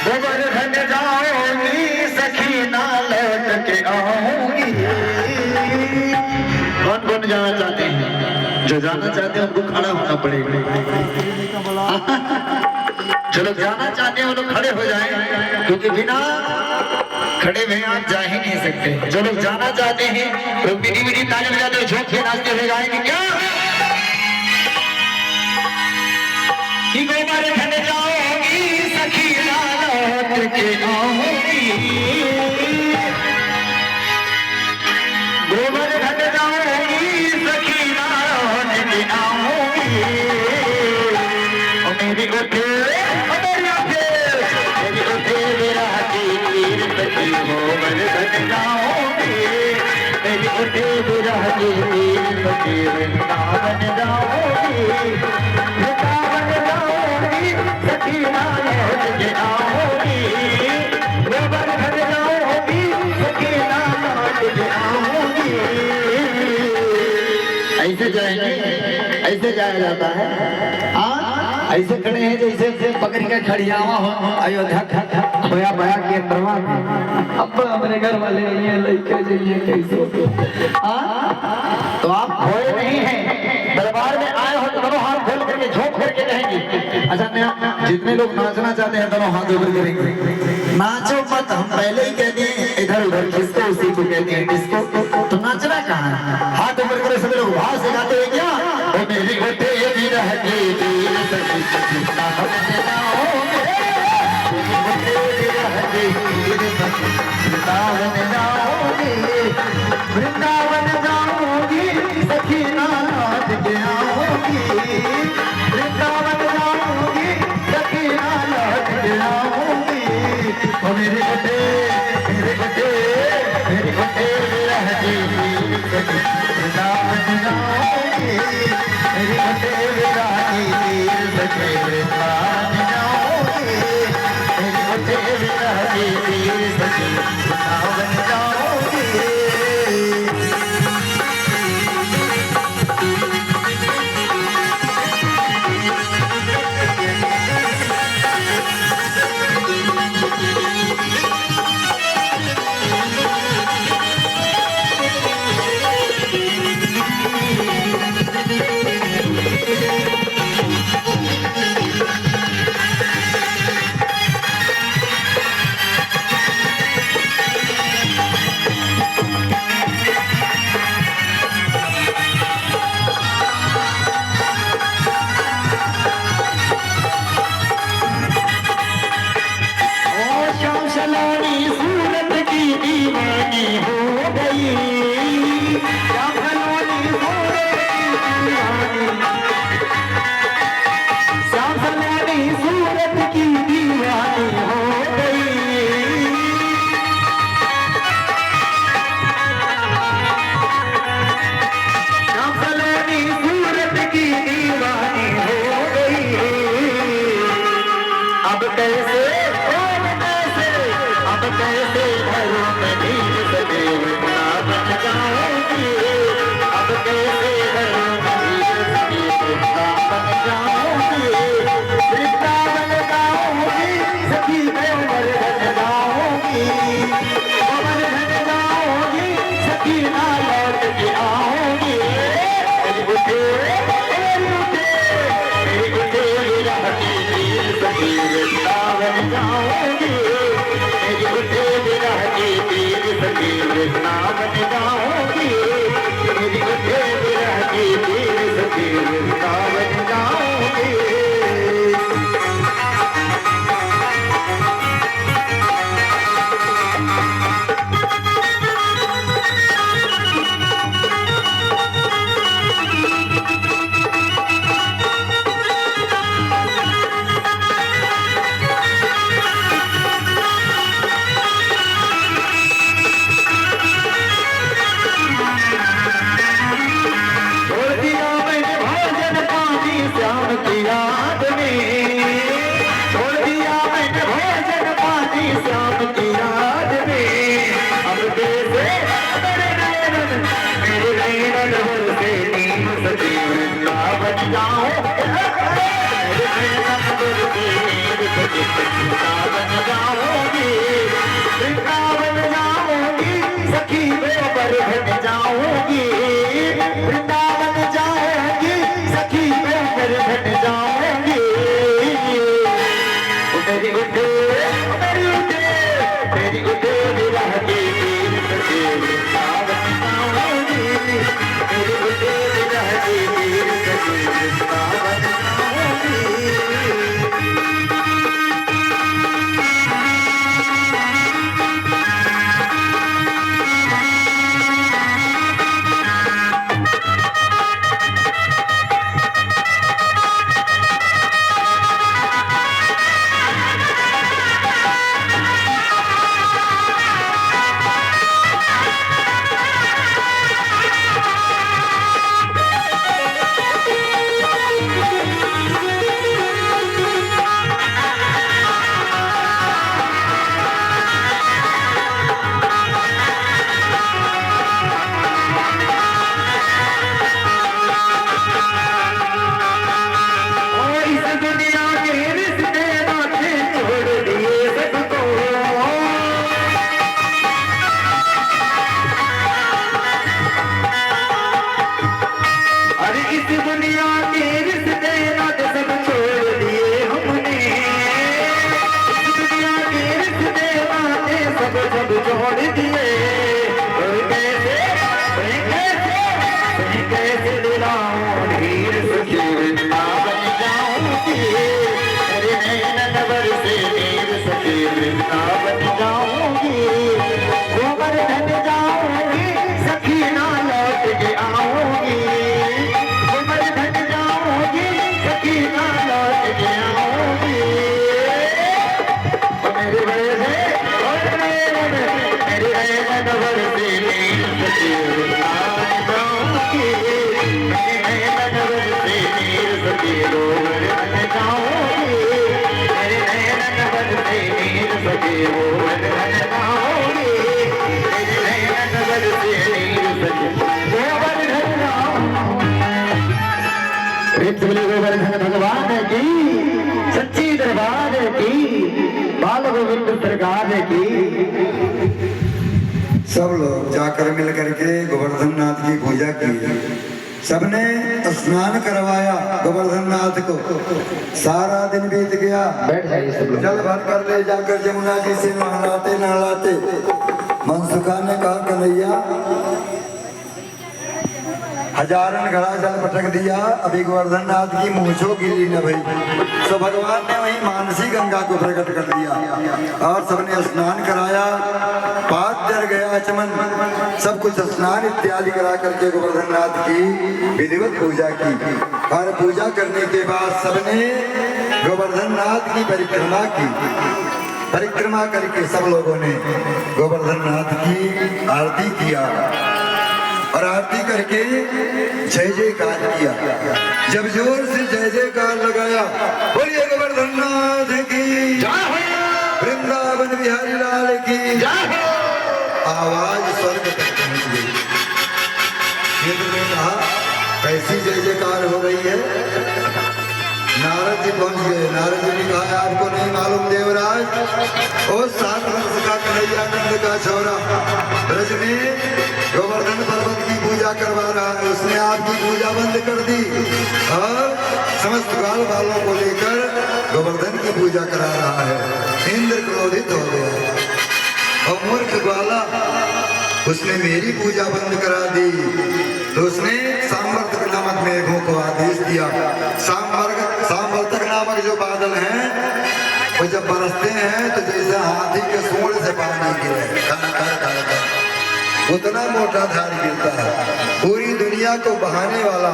गोवर्धन जाऊंगी सखी ना लौट के आऊंगी। कौन कौन जाना चाहते हैं? जो जाना चाहते हैं उनको खड़ा होना पड़ेगा। जो लोग जाना चाहते हैं वो लोग खड़े हो जाएं, क्योंकि बिना खड़े हुए आप जा ही नहीं सकते। जो लोग जाना चाहते हैं वो बिनी बिनी ताली बजाते हुए झोंक के नाचते हुए गाएंगे क्या कि गोवर्धन जाऊंगी सखी ना लौट के आऊंगी। गोवर्धन जाऊंगी सखी ना लौट के आऊंगी। मेरी उठे मेरा तीर सखी गोवर्धन जाऊंगी। मेरी उठे मेरा तीर सखी वृंदावन जाऊंगी। वृंदावन जाऊंगी सखी ना लौट के आऊंगी। गोवर्धन जाऊंगी सखी ना लौट के आऊंगी। ऐसे जाएंगे, ऐसे जाया जाता है। ऐसे खड़े हैं जैसे पकड़ के खड़ियावा हो अयोध्या खोया बया के दरबार में। अब हमारे घर वाले ये लड़के जाइए कैसे तो आप खोए नहीं हैं, दरबार में आए हो तो दोनों हाथ खोल करके झोंक करके कहेंगे। अच्छा जितने लोग नाचना चाहते हैं दोनों हाथ ऊपर करेंगे। नाचो मत, हम पहले ही कहते हैं इधर उधर किसको उसी को कहते हैं डिस्को। तो नाचना कहाँ है? हाथ ऊपर करे सभी लोग भाव से गाते हैं क्या ओ मेरी गोटे भी रहती वृंदावन जाऊंगी सखी ना लौट के आऊंगी। वृंदावन जाऊंगी सखी ना लौट के आऊंगी। ओ मेरे गोटे रहती वृंदावन जाऊंगी। मेरी गोटे रहती सखी वृंदावन जाऊंगी। मेरी गोटे रहती सखी वृंदावन जाऊंगी। छोड़ दिया मैंने भोजन पानी वृंदावन जाऊंगी, गोवर्धन जाऊंगी, सखी ना लौट के आऊंगी, गोवर्धन जाऊंगी, सखी ना लौट के आऊंगी। मेरे मेरे मनवर से नील सखी वृंदावन जाऊंगी, मेरे मनवर से नील सखी गोवर्धन जाऊंगी, मेरे मनवर से नील सखी गोवर्धन जाऊंगी, मेरे मनवर से नील सखी गोवर्धन जाऊंगी। गोवर्धन भगवान की, सच्ची दरबार की, बाल गोविंद सरकार की। सब लोग जाकर मिल करके गोवर्धन नाथ की पूजा की। सबने स्नान करवाया गोवर्धन नाथ को। सारा दिन बीत गया। बैठ जाइए सब लोग। जल भर कर ले जाकर जमुना जी से नहलाते नहलाते मनसुखा ने कहा कन्हैया हजारन घड़ा जल पटक दिया, अभी गोवर्धन नाथ की मूंछों गिली न भई। तो भगवान ने वही मानसी गंगा को प्रकट कर दिया और सबने स्नान कराया, पात जल गया चमन, सब कुछ स्नान इत्यादि करा करके गोवर्धन नाथ की विधिवत पूजा की। और पूजा करने के बाद सबने गोवर्धन नाथ की परिक्रमा की। परिक्रमा करके सब लोगों ने गोवर्धन नाथ की आरती किया और आरती करके जय जयकार किया। जब जोर से जय जयकार लगाया, बोलिए गोवर्धन नाथ की, वृंदावन बिहारी लाल की, आवाज स्वर्ग तक पहुंच गई। इंद्र ने कहा कैसी जय जयकार हो रही है। नारद जी पहुंच गए। नारद जी ने कहा आपको नहीं मालूम देवराज, ओ 7 वर्ष का कन्हैया नंद का छोरा ब्रज में गोवर्धन पर्वत की पूजा करवा रहा है, उसने आपकी पूजा बंद कर दी और समस्त ग्वाल वालों को लेकर गोवर्धन की पूजा करा रहा है। इंद्र क्रोधित हो गया और मूर्ख ग्वाला, उसने मेरी पूजा बंद करा दी। तो उसने सांवर्तक नामक मेघों को आदेश दिया। सांवर्तक नामक जो बादल हैं वो जब बरसते हैं तो जैसे हाथी के सूंड से पानी गिरे, उतना मोटा धार गिरता है। पूरी दुनिया को बहाने वाला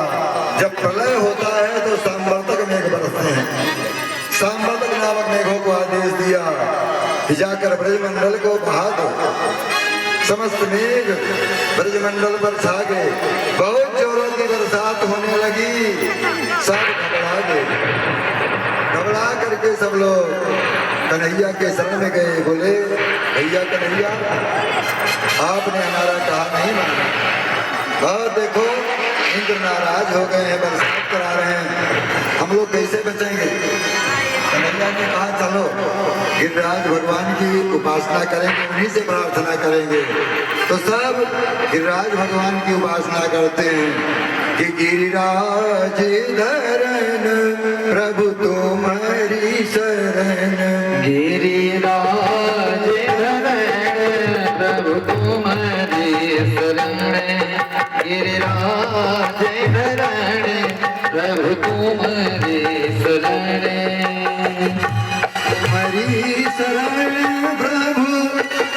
जब प्रलय होता है तो सांवर्तक मेघ बरसते हैं। सांवर्तक नामक मेघों को आदेश दिया कि जाकर ब्रजमंडल को बहा दो। समस्त मेघ ब्रजमंडल पर छा गए, बहुत जोरों की बरसात होने लगी। सब घबरा गए। घबरा करके सब लोग कन्हैया के शरण में गए। बोले भैया कन्हैया आपने हमारा कहा नहीं माना, और देखो इंद्र नाराज हो गए हैं, बरसात करा रहे हैं, हम लोग कैसे बचेंगे। कन्हैया ने कहा चलो गिरिराज भगवान की उपासना करेंगे, उन्हीं से प्रार्थना करेंगे। तो सब गिरिराज भगवान की उपासना करते हैं कि गिरिराज धरन प्रभु तुम्हारी शरण, गिरिराज धरन प्रभु तुम्हारी शरण, गिरिराज धरन प्रभु तुम्हारी शरण, तुम्हारी शरण प्रभु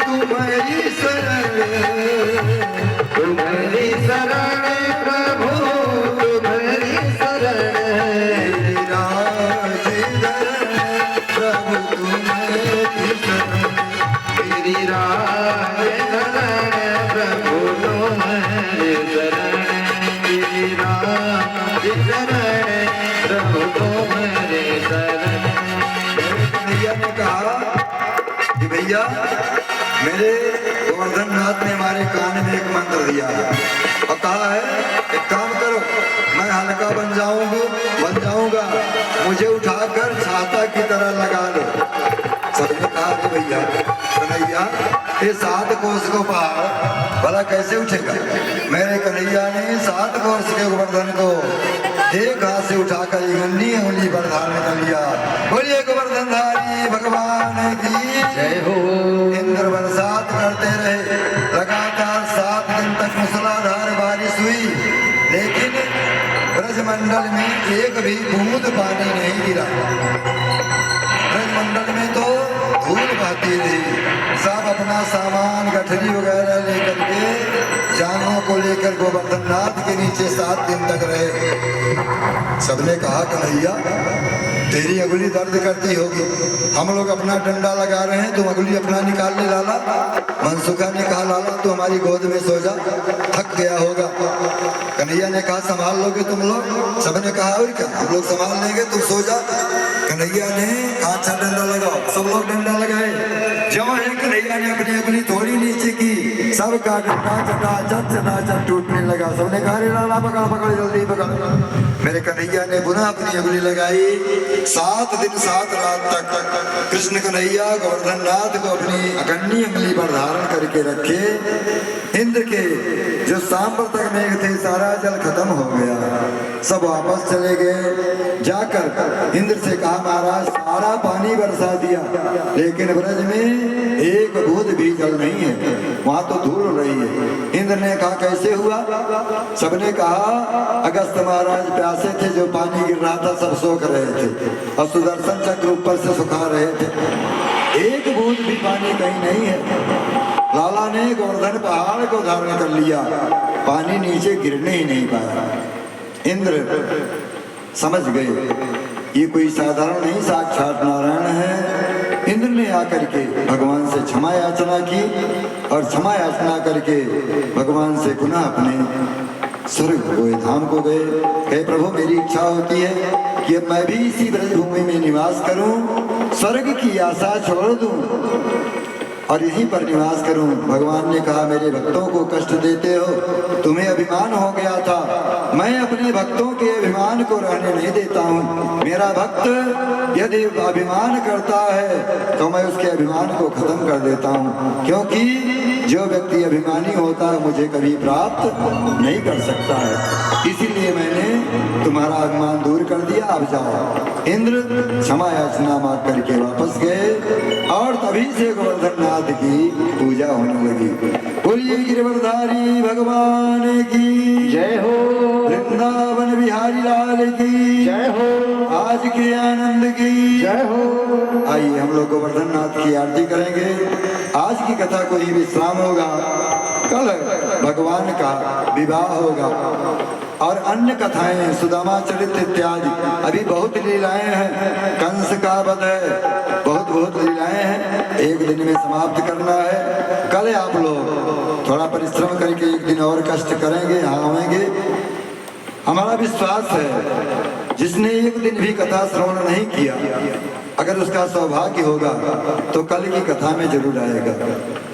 तुम्हारी शरण, तुम्हारी शरण प्रभु तुम्हारी शरण, गिरिराज धरन प्रभु तुम्हारी शरण, गिरिराज धरन प्रभु तुम्हारी शरण, गिरिराज धरन प्रभु तुम्हारी शरण। भैया ने कहा कि भैया मेरे गोवर्धन नाथ ने हमारे कान में एक मंत्र दिया और कहा है एक काम करो, मैं हल्का बन जाऊंगा, मुझे उठाकर छाता की तरह लगा लो। सबने कहा अरे भैया कन्हैया ये 7 कोस को पहाड़ भला कैसे उठेगा। मेरे कन्हैया ने 7 कोस के गोवर्धन को एक हाथ से उठाकर उंगली पर धारण कर लिया। बोलिए गोवर्धनधारी भगवान की जय हो। इंद्र बरसात करते रहे, लगातार 7 दिन तक मूसलाधार बारिश हुई, लेकिन ब्रजमंडल में एक भी बूंद पानी नहीं गिरा। ब्रजमंडल में तो धूल बहती रही। सामान गठरी वगैरह लेकर के जानों को लेकर गोवर्धन नाथ के नीचे 7 दिन तक रहे। सबने कहा कन्हैया तेरी अंगुली दर्द करती होगी, हम लोग अपना डंडा लगा रहे हैं, तुम अंगुली अपना निकाल ले लाला। मनसुखा ने कहा लाला तू हमारी गोद में सो जा, थक गया होगा। कन्हैया ने कहा संभाल लोगे तुम लोग? सबने कहा और क्या, हम लोग संभाल लेंगे, तुम सो जा। कन्हैया ने कहा अच्छा डंडा लगाओ, सब लोग डंडा लगाए। जो है कन्हैया ने अपनी अंगुली थोड़ी नीचे की, सबका डंडा चटाचट टूटने लगा। सबने कहा रे लाला पकड़ पकड़ जल्दी पकड़। मेरे कन्हैया ने पुनः अपनी अंगुली लगाई। 7 दिन 7 रात तक कृष्ण कन्हैया गोवर्धन नाथ को अपनी अकन्नी अंगुली पर धारण करके रखे। इंद्र के जो सांबर तक मेघ थे सारा जल खत्म हो गया, सब वापस चले गए। जाकर इंद्र से कहा महाराज सारा पानी बरसा दिया, लेकिन ब्रज में एक बूंद भी जल नहीं है, वहां तो धूल रही है। इंद्र ने कहा कैसे हुआ? सबने कहा अगस्त महाराज प्यासे थे, जो पानी गिर रहा था सब सोख रहे थे और सुदर्शन चक्र ऊपर से सुखा रहे थे, एक बूंद भी पानी कहीं नहीं है। लाला ने गोवर्धन पहाड़ को धारण कर लिया, पानी नीचे गिरने ही नहीं पाया। इंद्र समझ गए ये कोई साधारण नहीं, साक्षात नारायण है। इंद्र ने आकर के भगवान से क्षमा याचना की और क्षमा याचना करके भगवान से पुनः अपने स्वर्ग को धाम को गए। हे प्रभु मेरी इच्छा होती है कि अब मैं भी इसी ब्रजभूमि में निवास करूं, स्वर्ग की आशा छोड़ दूं और यहीं पर निवास करूं। भगवान ने कहा मेरे भक्तों को कष्ट देते हो, तुम्हें अभिमान हो गया था, मैं अपने भक्तों के अभिमान को रहने नहीं देता हूं। मेरा भक्त यदि अभिमान करता है तो मैं उसके अभिमान को खत्म कर देता हूं, क्योंकि जो व्यक्ति अभिमानी होता है मुझे कभी प्राप्त नहीं कर सकता है। इसीलिए मैंने तुम्हारा अभिमान दूर कर दिया, अब जाओ। इंद्र क्षमा याचना मांग करके वापस गए और तभी से गोवर्धन नाथ की पूजा होने लगी। बोलिए गिरवरधारी भगवान की जय हो, वृंदावन बिहारी लाल की जय हो, आज के आनंद की जय हो। आइए हम लोग गोवर्धन नाथ की आरती करेंगे। आज की कथा को ही विश्राम होगा, कल भगवान का विवाह होगा और अन्य कथाएं सुदामा चरित इत्यादि अभी बहुत लीलाएं हैं, कंस का वध है, बहुत लीलाएं हैं, एक दिन में समाप्त करना है। कल आप लोग थोड़ा परिश्रम करके एक दिन और कष्ट करेंगे, यहाँ आएंगे। हमारा विश्वास है जिसने एक दिन भी कथा श्रवण नहीं किया, अगर उसका सौभाग्य होगा तो कल की कथा में जरूर आएगा।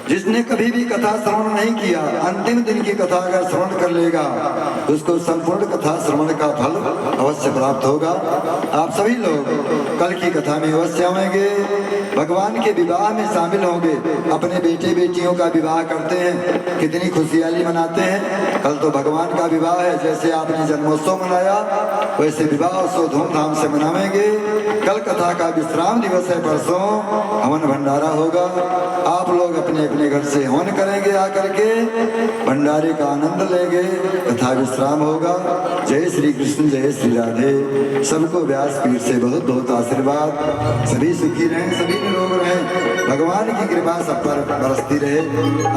जिसने कभी भी कथा श्रवण नहीं किया, अंतिम दिन की कथा अगर श्रवण कर लेगा उसको संपूर्ण कथा श्रवण का फल अवश्य प्राप्त होगा। आप सभी लोग कल की कथा में अवश्य आएंगे, भगवान के विवाह में शामिल होंगे, अपने बेटे बेटियों का विवाह करते हैं, कितनी खुशहाली मनाते हैं। कल तो भगवान का विवाह है, जैसे आपने जन्मोत्सव मनाया वैसे विवाह उत्सव धूमधाम से मनाएंगे। कल कथा का विश्राम दिवस है, परसों हवन भंडारा होगा। आप लोग अपने अपने घर से हवन करेंगे, आकर के भंडारे का आनंद लेंगे, तथा विश्राम होगा। जय श्री कृष्ण, जय श्री राधे। सबको व्यास पीठ से बहुत बहुत आशीर्वाद, सभी सुखी रहें, सभी निरोग रहें, भगवान की कृपा सब पर बरसती रहे।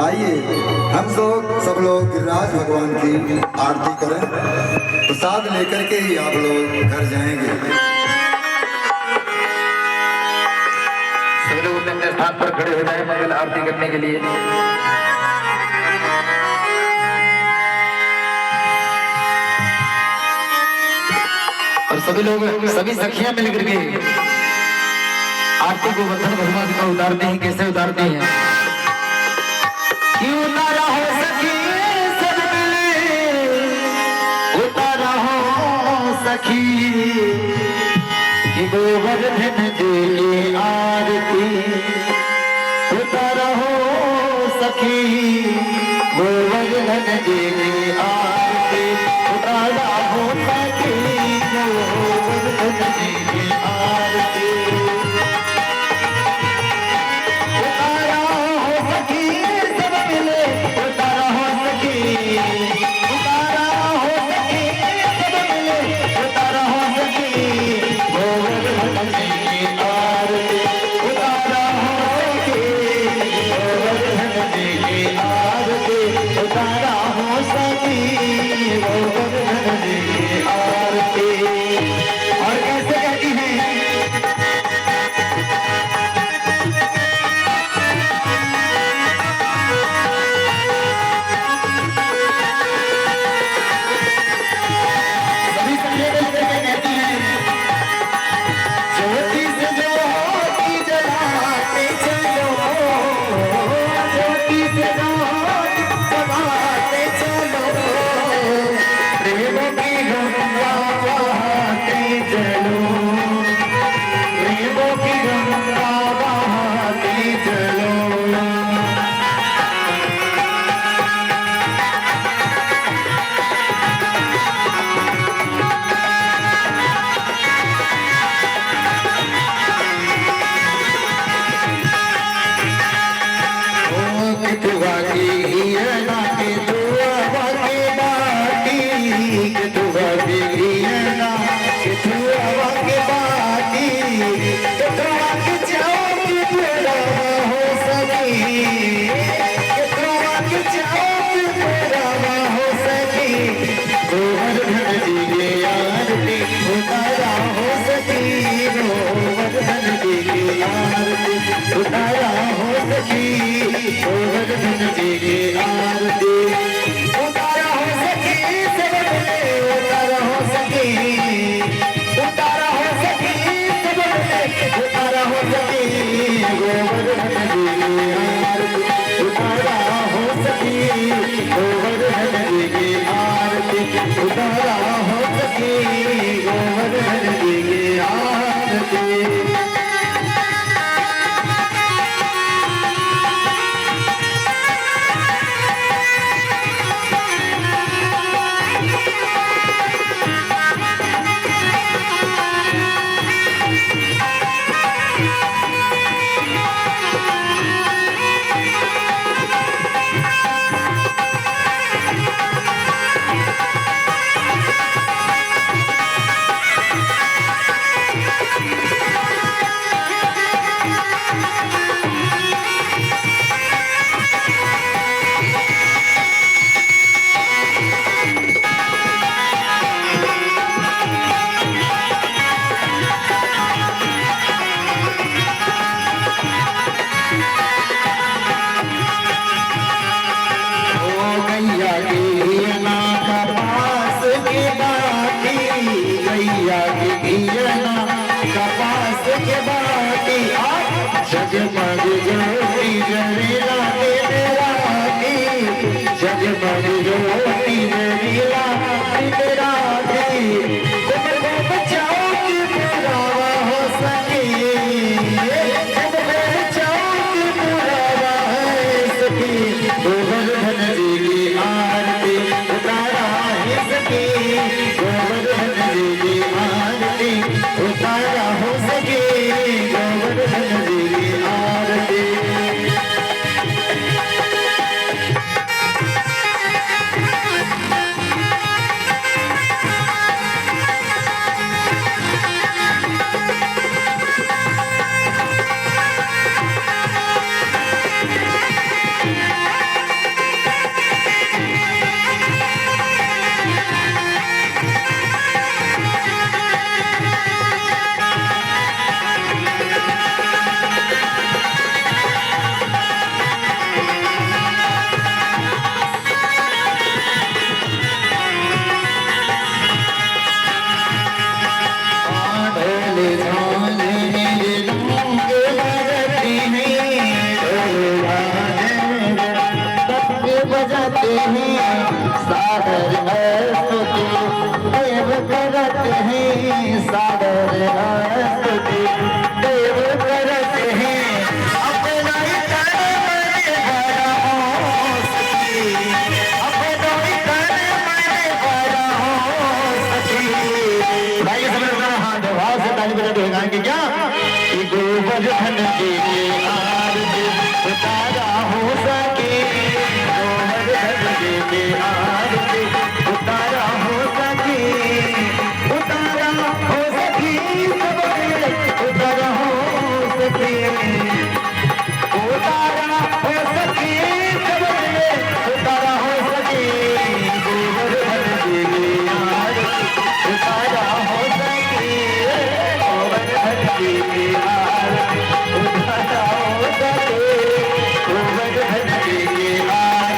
आइए हम सब लोग गिरिराज भगवान की आरती करें, प्रसाद लेकर के ही आप लोग घर जाएंगे। सभी लोग अपने स्थान पर खड़े हो जाए मंगल आरती करने के लिए। और सभी लोग, सभी सखियां मिलकर के आरती को गोवर्धन भगवान का उतारते हैं। कैसे उतारते हैं? क्यों उतारा हो सखी सब मिले, उतारा हो सखी कि गोवर्धन जी आरती, उतारा हो सखी गोवर्धन जी आरती, उतारा हो सखी गोवर्धन जी आरती, उतारा हो सखी सब मिले, उतारा हो सखी, उतारा हो सखी सब मिले, उतारा हो सखी गोवर्धन जी आरती, उतारा हो सखी गोवर्धन सखी गोवर्धन जी की आरती उतारा हो सखी सब मिले उतारा हो सखी उतारा हो सखी सब मिले उतारा हो सखी गोवर्धन जी की आरती उतारा हो सखी गोवर्धन जी की आरती उतारा हो सखी गोवर्धन जी की आरती जगमग ज्योति जलेला तेरा की जगमग ज्योति जलेला तेरा की तुमको बचाओ कि पुरावा हो सके तुमको बचाओ कि पुरावा है सके गोवर्धन जी की आरती उतारा है सके गोवर्धन जी की आरती उतारा हो सके गोवर्धन जी बजाते हैं सागर स्तुति देव करते हैं सागर स्तुति देव करते हैं अपना ही कर मैंने भरा हो सखी अपना ही कर मैंने भरा हो सखी भाई समझ हाथ भाव से ताली बजा के गाएंगे क्या कि गोवर्धन जी की आरती उतारा हो सके के आरती उतारा हो सके उतारा हो सके उतारा हो सके उतारा हो सके उतारा हो सके गोवर्धन जी की आरती उतारा हो सके गोवर्धन जी की आरती उतारा हो सके गोवर्धन जी की आरती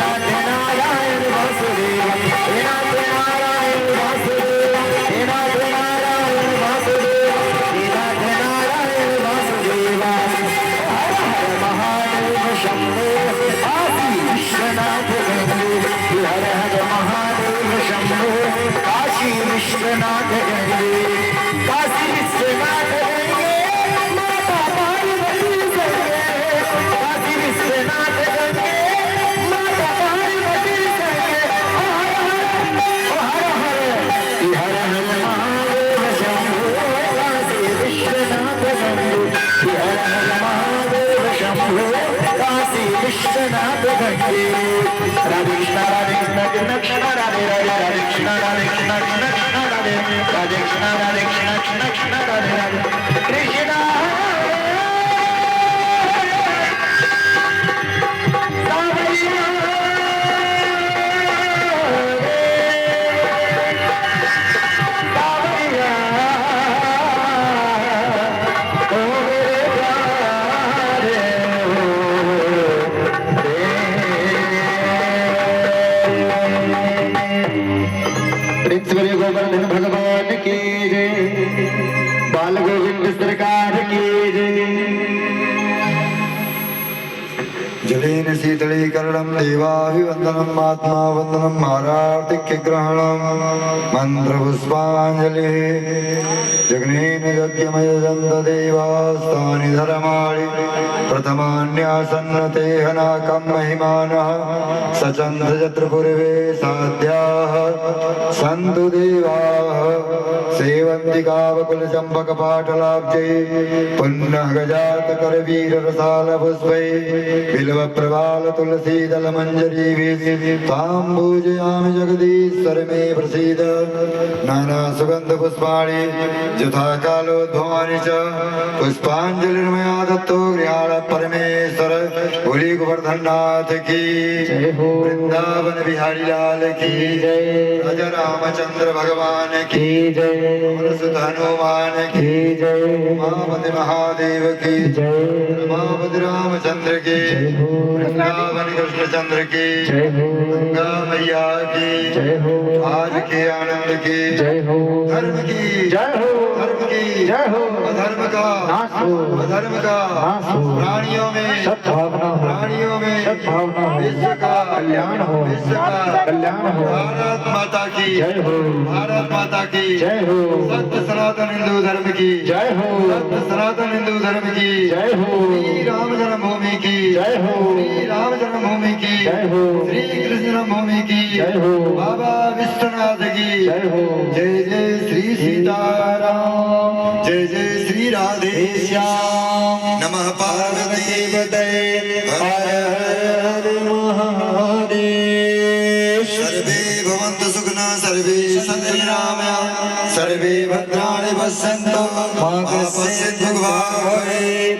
Hare विश्वनाथ गंगे काशी विश्वनाथ गंगे माता पार्वती संगे काशी विश्वनाथ गंगे माता पार्वती संगे हर हर महादेव शंभो काशी विश्वनाथ शंभो हर हर महादेव शंभो काशी विश्वनाथ गंगे राधे कृष्ण कृष्ण राधे राधे राधे कृष्ण राधे कृष्ण कृष्ण कृष्ण राधे राधे कृष्ण राधे कृष्ण कृष्ण कृष्ण राधे राधे कृष्ण गोवर्धन भगवान की जय बाल गोविंद सरकार की जय जलेन शीतलीकरणं देवाभिवन्दनम् आत्मा वन्दनम् आरार्तिक्यग्रहणम् मन्त्रपुष्पाञ्जलिः जग्नेन यज्ञमयजन्त देवास्तानि धर्माणि प्रथमान्यासन्न ते हनाकं महिमानः सचन्द्र पूर्वे साध्याः सन्तु देवाः सेवन्तिकावकुलचम्पकपाटलाब्जै पुनः गजातकरवीररसालपुष्पै बिल्वप्रवाल तुलसीदलमञ्जरीभिः ताम्बूजयामि जगदीश्वर मे प्रसीद नानासुगन्धपुष्पाणि यथा कालोद्भवानि च पुष्पाञ्जलिर्मया दत्तो गृहाण परमेश्वर भोले गोवर्धननाथ की वृंदावन बिहारी लाल की राजा रामचंद्र भगवान की सुत हनुमान की उमापति महादेव की रमापति रामचंद्र की वृंदावन कृष्णचंद्र की गंगा मैया की आज के आनंद की धर्म की धर्म की अधर्म का अधर्म का प्राणियों में विश्व का कल्याण हो भारत माता की भारत माता की सत्य सनातन हिंदू धर्म की सत्य सनातन हिंदू धर्म की श्री राम जन्मभूमि की श्री राम जन्मभूमि की श्री कृष्ण जन्मभूमि की बाबा विश्वनाथ की जय जय श्री सीताराम जय जय श्री राधे श्याम नमः पार्वती पतये हर हर महादेव सर्वे भवन्तु सुखिनः सर्वे सन्तु निरामया सर्वे भद्राणि पश्यन्तु मा कश्चित् दुःखभाग् भवेत्।